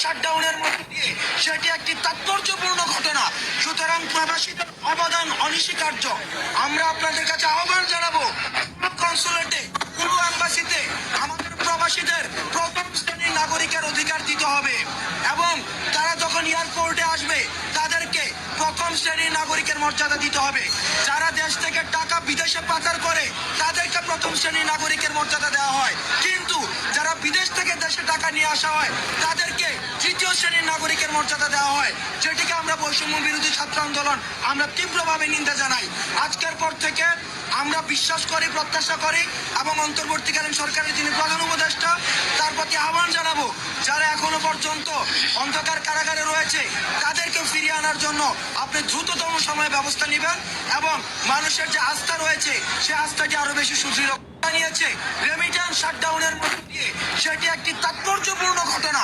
শাটডাউনের মধ্যে দিয়ে সেটি একটি তাৎপর্যপূর্ণ ঘটনা। সুতরাং প্রবাসীদের অবদান অনস্বীকার্য। আমরা আপনাদের কাছে আহ্বান জানাবো, কনসুলেটে, পুরো এম্বাসিতে আমাদের প্রবাসীদের প্রথম শ্রেণীর নাগরিকের অধিকার দিতে হবে এবং তারা যখন এয়ারপোর্টে আসবে তাদেরকে প্রথম শ্রেণীর নাগরিকের মর্যাদা দিতে হবে। যারা দেশ থেকে টাকা বিদেশে পাচার করে তাদেরকে প্রথম শ্রেণীর নাগরিকের মর্যাদা দেওয়া হয়, কিন্তু যারা বিদেশ থেকে দেশে টাকা নিয়ে আসা হয় তাদেরকে তৃতীয় শ্রেণীর নাগরিকের মর্যাদা দেওয়া হয়, যেটিকে আমরা বৈষম্য বিরোধী ছাত্র আন্দোলন আমরা তীব্রভাবে নিন্দা জানাই। আজকের পর থেকে আমরা বিশ্বাস করি, প্রত্যাশা করি এবং অন্তর্বর্তীকালীন সরকারের যিনি প্রধান উপদেষ্টা তার প্রতি আহ্বান জানাবো, যারা এখনো পর্যন্ত অন্ধকার কারাগারে রয়েছে তাদেরকে ফিরিয়ে আনার জন্য আপনি দ্রুততম সময়ে ব্যবস্থা নেবেন এবং মানুষের যে আস্থা রয়েছে সে আস্থাকে আরো বেশি সুদৃঢ় জানিয়েছে। রেমিটেন্স শাটডাউনের মধ্যে দিয়ে সেটি একটি তাৎপর্যপূর্ণ ঘটনা।